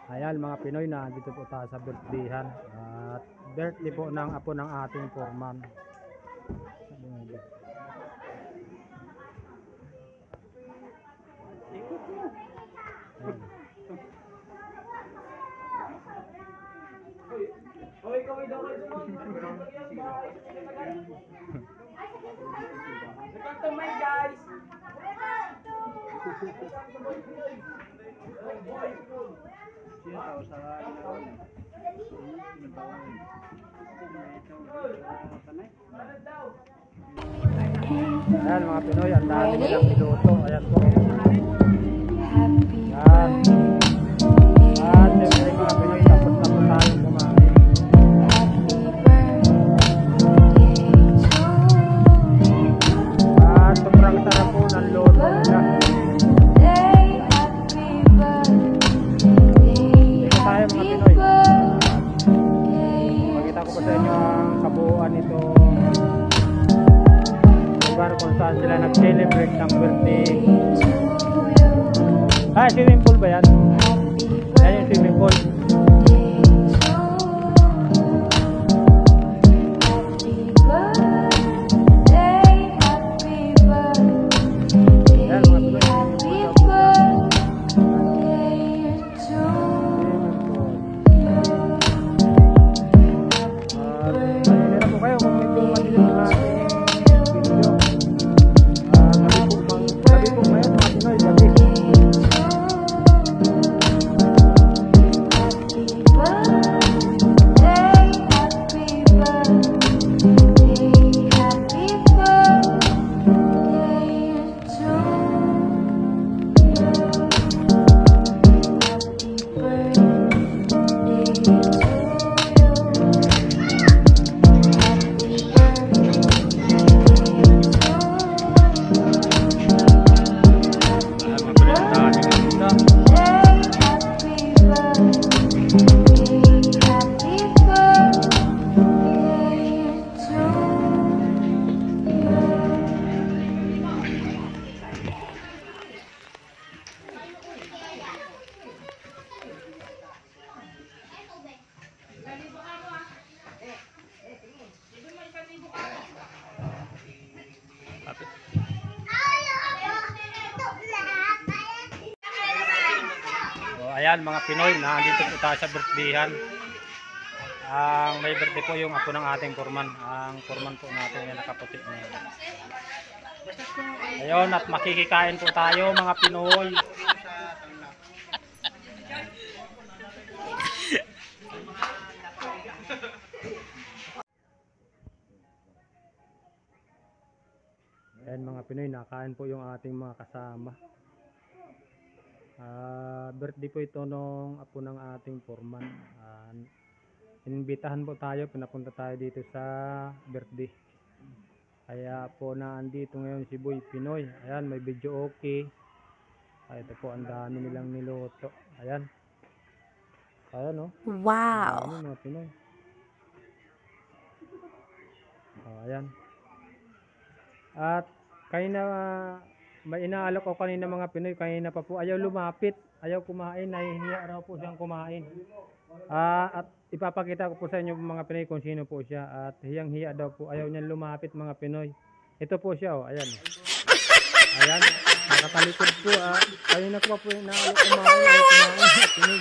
Ayan mga Pinoy, na dito po tayo sa birthdayhan at birthday po ng apo ng ating foreman. Ayan mga Pinoy, ang dami nilang niluto. Ayan po. Ayan. At siyempre mga Pinoy, tapos na po tayo kumain. At sobrang sarap po ng luto nila. Dito tayo mga Pinoy. Pakita ko po sa inyo ang kabuuan nito lugar kung saan sila nag-celebrate ng birthday. Swimming pool ba yan? Yan yung swimming pool. Yan mga Pinoy. Manila po kayo kung medyo madilim na video. Gabi po ngayon mga Pinoy, gabi. Ayan mga Pinoy, nandito po tayo sa birthdayhan. Ang may birthday po yung apo ng ating foreman. Ang foreman po natin yung nakaputi na. Ayun, at makikikain po tayo mga Pinoy. Ayan mga Pinoy, nakain po yung ating mga kasama. Birthday po ito nung apo ng ating foreman. Inimbitahan po tayo, pinapunta tayo dito sa birthday. Kaya po naandito ngayon si Boy Pinoy. Ayan, may video okay. Ito po, ang dami nilang niluto. Ayan. Ayan o. Wow! Ang dami mga Pinoy. Ayan. At kanina, may inaalok ko kanina mga Pinoy, kanina pa po, ayaw lumapit, ayaw kumain, nahihiya raw po siyang kumain. At ipapakita ko po sa inyo mga Pinoy kung sino po siya, at hiyang-hiya daw po, ayaw niyang lumapit mga Pinoy. Ito po siya, oh, ayan. Ayan, nakatalikod po, kanina ko pa po inaalok kumain, ayaw kumain mga Pinoy.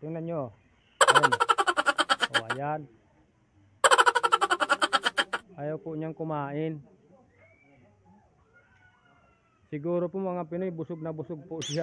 Tingnan nyo, ayan. Ayan. Ayaw po niyang kumain. Siguro po mga Pinoy, busog na busog po siya.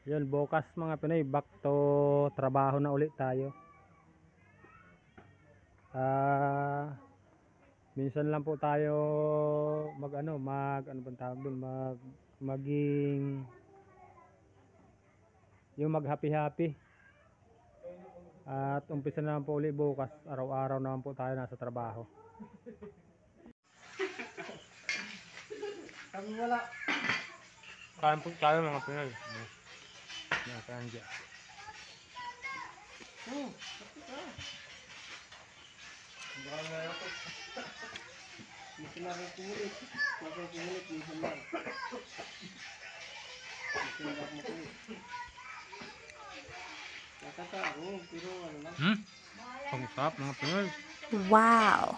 Yun, bukas mga Pinoy, back to trabaho na ulit tayo. Minsan lang po tayo ano bang tawag doon, maging yung mag happy happy. At umpisa na naman po ulit bukas. Araw-araw naman po tayo nasa trabaho. Kami wala. Kain po tayo mga Pinoy. Kain dyan. Kapit ka. Baka na ako. Minsan na rin kumulit. Minsan kumulit, minsan lang. Minsan lang kumulit. Nakatao, pero ano lang. Ang sarap mga Pinoy. Wow.